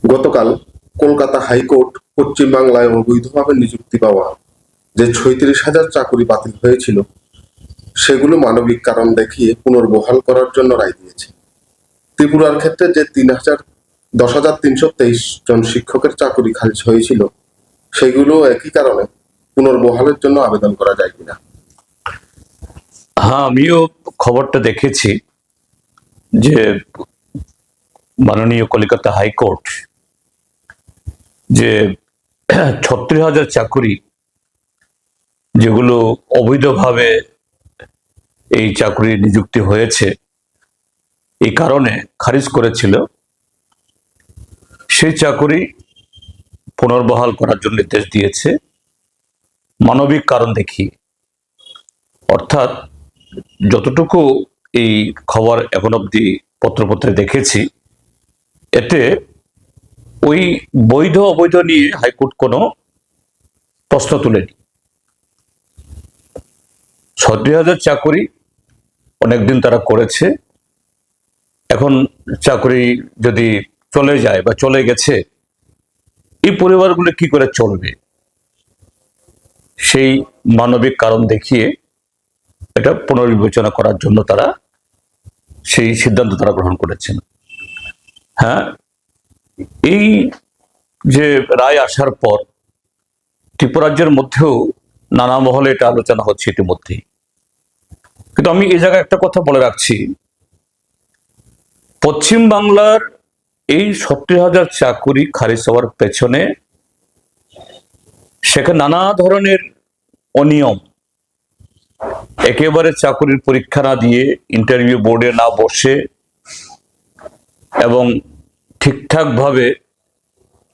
গতকাল কলকাতা হাইকোর্ট পশ্চিমবাংলায় অবৈধভাবে নিযুক্তি পাওয়া যে 36,000 চাকুরি বাতিল হয়েছিল সেগুলো মানবিক কারণ দেখিয়ে পুনর্বহাল করার জন্য রায় দিয়েছে। ত্রিপুরার ক্ষেত্রে যে 10,323 জন শিক্ষকের চাকুরি খারিজ হয়েছিল সেগুলো একই কারণে পুনর্বহালের জন্য আবেদন করা যায় কিনা? হ্যাঁ, আমিও খবরটা দেখেছি যে মাননীয় কলকাতা হাইকোর্ট যে 36,000 চাকুরি যেগুলো অবৈধভাবে এই চাকরি নিযুক্তি হয়েছে এই কারণে খারিজ করেছিল, সেই চাকরি পুনর্বহাল করার জন্য নির্দেশ দিয়েছে মানবিক কারণ দেখিয়ে। অর্থাৎ যতটুকু এই খবর এখন অবধি পত্রপত্রে দেখেছি, এতে ওই বৈধ অবৈধ নিয়ে হাইকোর্ট কোনো প্রশ্ন তুলেনি। 36,000 চাকরি অনেকদিন তারা করেছে, এখন চাকরি যদি চলে যায় বা চলে গেছে, এই পরিবারগুলো কি করে চলবে, সেই মানবিক কারণ দেখিয়ে এটা পুনর্বিবেচনা করার জন্য তারা সেই সিদ্ধান্ত তারা গ্রহণ করেছেন। হ্যাঁ, এই যে রায় আসার পর ত্রিপুরাজ্যের মধ্যেও নানা মহলে এটা আলোচনা হচ্ছে ইতিমধ্যেই। কিন্তু আমি এই জায়গায় একটা কথা বলে রাখছি, পশ্চিম বাংলার এই 36,000 চাকুরি খারিজ হওয়ার পেছনে সেখানে নানা ধরনের অনিয়ম, একেবারে চাকুরির পরীক্ষা না দিয়ে, ইন্টারভিউ বোর্ডে না বসে এবং ঠিকঠাক ভাবে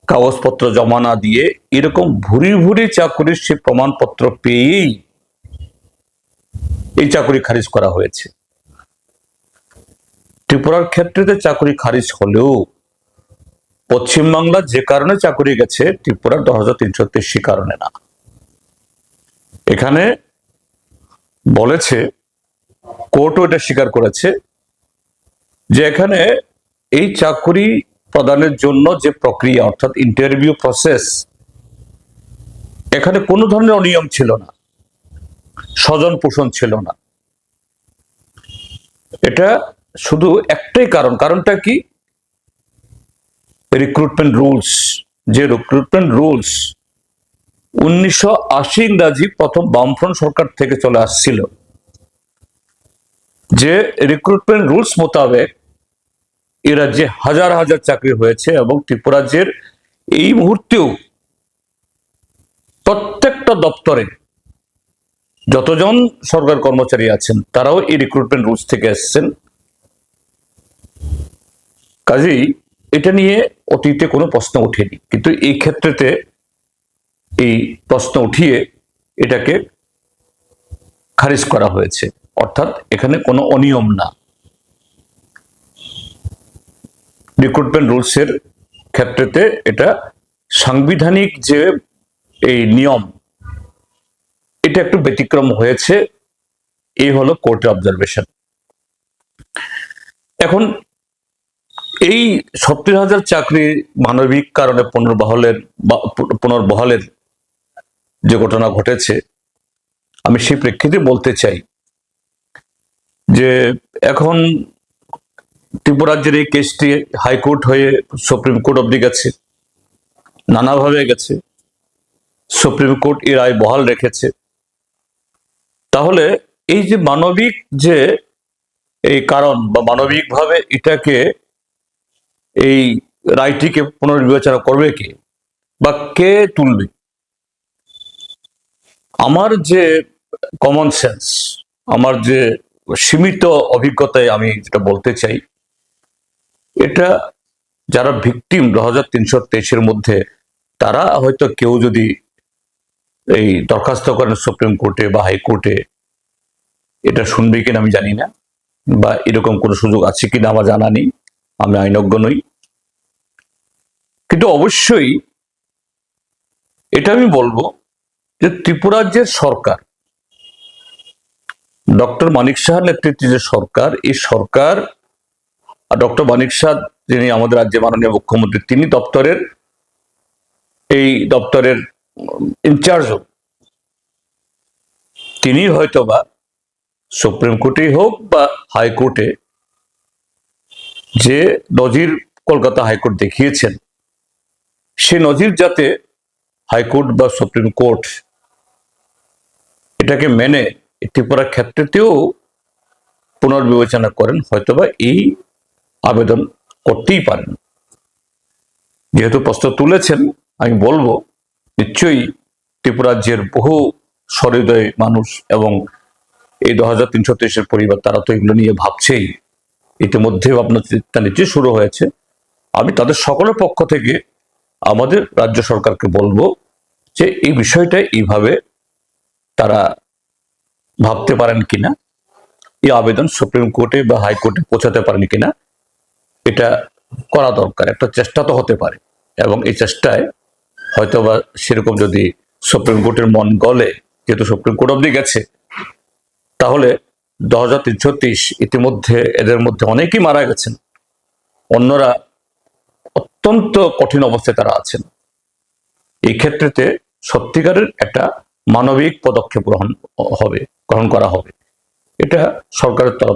কাগজপত্র জমা না দিয়ে এরকম ভুরি ভুরি চাকুরির সে প্রমাণপত্র পেয়েই এই চাকুরি খারিজ করা হয়েছে। ত্রিপুরার ক্ষেত্রে চাকুরি খারিজ হলেও পশ্চিমবাংলা যে কারণে চাকুরি গেছে, ত্রিপুরার 10,323 কারণে না। এখানে বলেছে, কোর্টও এটা স্বীকার করেছে যে এখানে এই চাকুরি প্রদানের জন্য যে প্রক্রিয়া, অর্থাৎ ইন্টারভিউ প্রসেস, এখানে কোনো ধরনের অনিয়ম ছিল না, স্বজন পোষণ ছিল না। এটা শুধু একটাই কারণ, কারণটা কি? Recruitment rules. যে রিক্রুটমেন্ট রুলস 1980 ইংরাজি প্রথম বামফ্রন্ট সরকার থেকে চলে আসছিল, যে রিক্রুটমেন্ট রুলস মোতাবেক এ রাজ্যে হাজার হাজার চাকরি হয়েছে এবং ত্রিপুরাজ্যের এই মুহূর্তেও প্রত্যেকটা দপ্তরে যতজন সরকার কর্মচারী আছেন তারাও এই রিক্রুটমেন্ট রুলস থেকে এসেছেন। কাজেই এটা নিয়ে অতীতে কোনো প্রশ্ন ওঠেনি, কিন্তু এই ক্ষেত্রেতে এই প্রশ্ন উঠিয়ে এটাকে খারিজ করা হয়েছে। অর্থাৎ এখানে কোনো অনিয়ম না। রিক্রুটমেন্ট রুলসের ক্ষেত্রেতে এটা সাংবিধানিক যে এই নিয়ম, এটা একটু ব্যতিক্রম হয়েছে। এই হলো কোর্টের অবজারভেশন। এখন এই 36,000 চাকরি মানবিক কারণে পুনর্বহালের যে ঘটনা ঘটেছে, আমি সেই প্রেক্ষিতে বলতে চাই যে এখন ত্রিপুরাজ্যের এই কেসটি হাইকোর্ট হয়ে সুপ্রিম কোর্ট অব্দি গেছে, নানাভাবে গেছে, সুপ্রিম কোর্ট এই রায় বহাল রেখেছে। তাহলে এই যে মানবিক যে এই কারণ বা মানবিকভাবে এটাকে এই রায়টিকে পুনর্বিবেচনা করবে কে বা কে তুলবে? আমার যে কমন সেন্স, আমার যে সীমিত অভিজ্ঞতায় আমি যেটা বলতে চাই, এটা যারা ভিকটিম 10,323-এর মধ্যে, তারা হয়তো কেউ যদি এই দরখাস্ত করেন সুপ্রিম কোর্টে বা হাইকোর্টে, এটা শুনবে কিনা আমি জানি না, বা এরকম কোনো সুযোগ আছে কিনা আমার জানা নেই, আমি আইনজ্ঞ নই। কিন্তু অবশ্যই এটা আমি বলবো যে ত্রিপুরার যে সরকার, ডক্টর মানিক সাহার নেতৃত্বে যে সরকার, এই সরকার, ডক্টর মানিক সাহা যিনি আমাদের রাজ্যের মাননীয় মুখ্যমন্ত্রী, তিনি এই দপ্তরের ইনচার্জ, তিনি হয়তোবা সুপ্রিম কোর্টেই হোক বা হাইকোর্টে যে নজির কলকাতা হাইকোর্ট দেখিয়েছেন, সে নজির যাতে হাইকোর্ট বা সুপ্রিম কোর্ট এটাকে মেনে ত্রিপুরার ক্ষেত্রেতেও পুনর্বিবেচনা করেন, হয়তোবা এই আবেদন করতেই পারেন। যেহেতু প্রশ্ন তুলেছেন, আমি বলবো নিশ্চয়ই ত্রিপুরা রাজ্যের বহু সহৃদয় মানুষ এবং এই 2333 পরিবার, তারা তো এগুলো নিয়ে ভাবছেই, ইতিমধ্যে ভাবনা চিন্তা নিশ্চয়ই শুরু হয়েছে। আমি তাদের সকলের পক্ষ থেকে আমাদের রাজ্য সরকারকে বলবো যে এই বিষয়টা এইভাবে তারা ভাবতে পারেন কিনা, এই আবেদন সুপ্রিম কোর্টে বা হাইকোর্টে পৌঁছাতে পারেন কিনা, এটা করা দরকার। একটা চেষ্টা তো হতে পারে, এবং এই চেষ্টায় হয়তোবা সেরকম যদি সুপ্রিম কোর্টের মন গলে, যেহেতু সুপ্রিম কোর্ট অব্দি গেছে, তাহলে 2333 ইতিমধ্যে এদের মধ্যে অনেকেই মারা গেছেন, অন্যরা অত্যন্ত কঠিন অবস্থায় তারা আছেন। এই ক্ষেত্রেতে সত্যিকারের একটা মানবিক পদক্ষেপ গ্রহণ করা হবে। এটা সরকারের তরফ